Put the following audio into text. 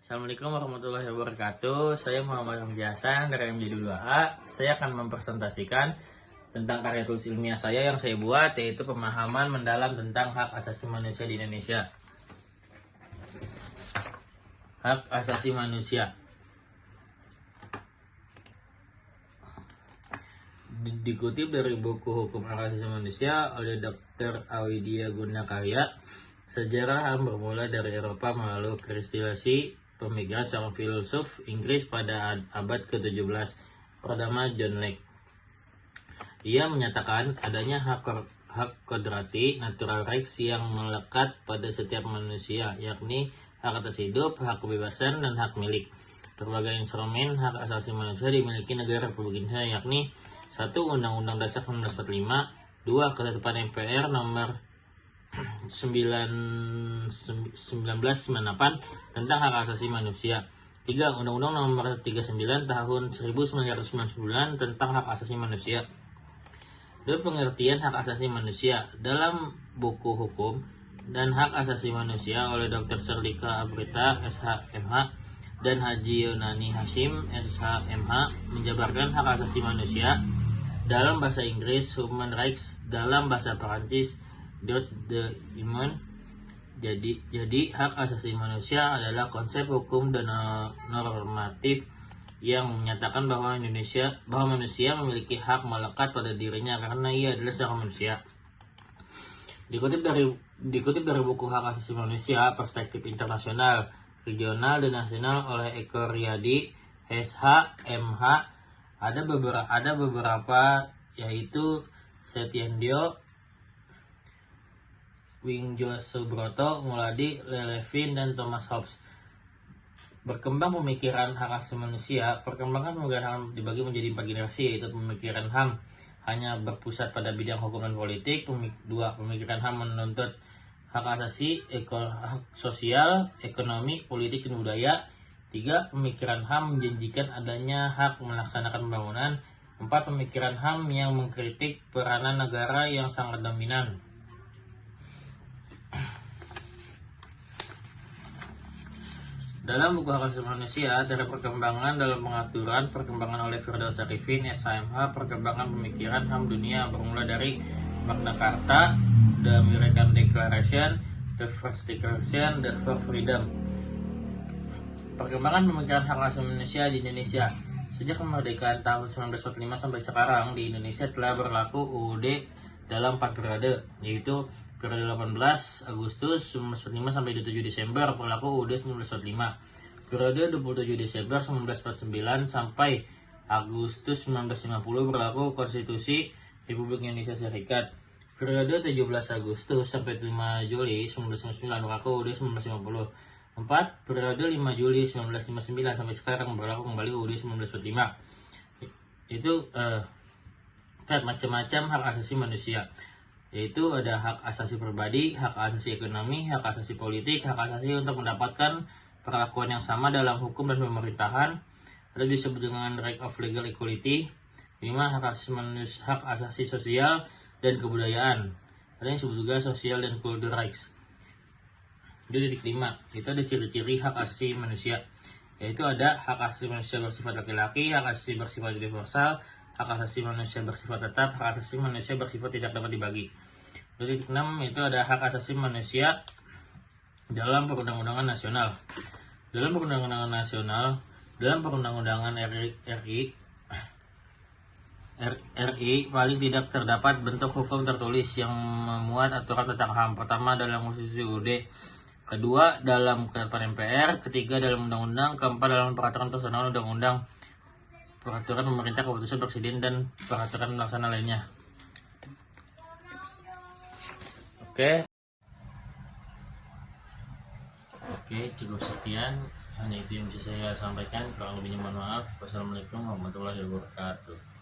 Assalamualaikum warahmatullahi wabarakatuh. Saya Muhammad Hamdi Hasan dari MJ2A. Saya akan mempresentasikan tentang karya tulis ilmiah saya yang saya buat, yaitu pemahaman mendalam tentang hak asasi manusia di Indonesia. Hak asasi manusia dikutip dari buku Hukum Hak Asasi Manusia oleh Dr. Awidya Gunakarya. Sejarah HAM bermula dari Eropa melalui kristalisi pemikiran seorang filsuf Inggris pada abad ke-17 bernama John Locke. Ia menyatakan adanya hak kodrati natural rights yang melekat pada setiap manusia, yakni hak atas hidup, hak kebebasan, dan hak milik. Berbagai instrumen hak asasi manusia dimiliki negara Republik Indonesia, yakni 1. Undang-Undang Dasar 1945, 2. Ketetapan MPR nomor 1998 tentang hak asasi manusia, 3. Undang-Undang nomor 39 tahun 1999 tentang hak asasi manusia. Dalam pengertian hak asasi manusia dalam buku Hukum dan Hak Asasi Manusia oleh Dr. Serdika Abrita SHMH dan Haji Yunani Hashim SHMH menjabarkan hak asasi manusia dalam bahasa Inggris, human rights dalam bahasa Perancis, droits de l'homme. Jadi hak asasi manusia adalah konsep hukum dan normatif yang menyatakan bahwa manusia memiliki hak melekat pada dirinya karena ia adalah seorang manusia. Dikutip dari buku Hak Asasi Manusia, Perspektif Internasional, Regional, dan Nasional oleh Eko Riyadi SHMH, ada beberapa yaitu Setyendio, Wingjo Subroto, Muladi, Lelevin, dan Thomas Hobbes. Berkembang pemikiran hak asasi manusia. Perkembangan pemikiran HAM dibagi menjadi 4 generasi, yaitu pemikiran HAM hanya berpusat pada bidang hukum dan politik. 2. Pemikiran HAM menuntut hak asasi, hak sosial, ekonomi, politik, dan budaya. 3. Pemikiran HAM menjanjikan adanya hak melaksanakan pembangunan. 4. Pemikiran HAM yang mengkritik peranan negara yang sangat dominan. Dalam buku Hak Asasi Manusia, dari perkembangan dalam pengaturan, perkembangan oleh Firdaus Arifin, SHMH, perkembangan pemikiran HAM dunia bermula dari Magna Carta, The American Declaration, The First Declaration, The for Freedom. Perkembangan pemikiran hak asasi manusia di Indonesia. Sejak kemerdekaan tahun 1945 sampai sekarang, di Indonesia telah berlaku UUD dalam 4 periode, yaitu periode 18 Agustus 1945 sampai 27 Desember berlaku UUD 1945. Periode 27 Desember 1949 sampai Agustus 1950 berlaku Konstitusi Republik Indonesia Serikat. Periode 17 Agustus sampai 5 Juli 1999 berlaku UUD 1950. 4. Periode 5 Juli 1959 sampai sekarang berlaku kembali UUD 1945. Itu macam-macam hak asasi manusia, yaitu ada hak asasi pribadi, hak asasi ekonomi, hak asasi politik, hak asasi untuk mendapatkan perlakuan yang sama dalam hukum dan pemerintahan, ada disebut dengan right of legal equality. 5. Hak asasi sosial dan kebudayaan, ada yang disebut juga social dan cultural rights. Itu titik 5, itu ada ciri-ciri hak asasi manusia, yaitu ada hak asasi manusia bersifat laki-laki, hak asasi bersifat universal, hak asasi manusia bersifat tetap, hak asasi manusia bersifat tidak dapat dibagi. Titik 6 itu ada hak asasi manusia dalam perundang-undangan nasional. Dalam perundang-undangan RI paling tidak terdapat bentuk hukum tertulis yang memuat aturan tentang HAM. Pertama, dalam Konstitusi UUD. Kedua, dalam ketetapan MPR. Ketiga, dalam undang-undang. Keempat, dalam peraturan pelaksanaan undang-undang, peraturan pemerintah, keputusan presiden, dan peraturan pelaksana lainnya. Oke, cukup sekian. Hanya itu yang bisa saya sampaikan. Kurang lebihnya mohon maaf. Wassalamualaikum warahmatullahi wabarakatuh.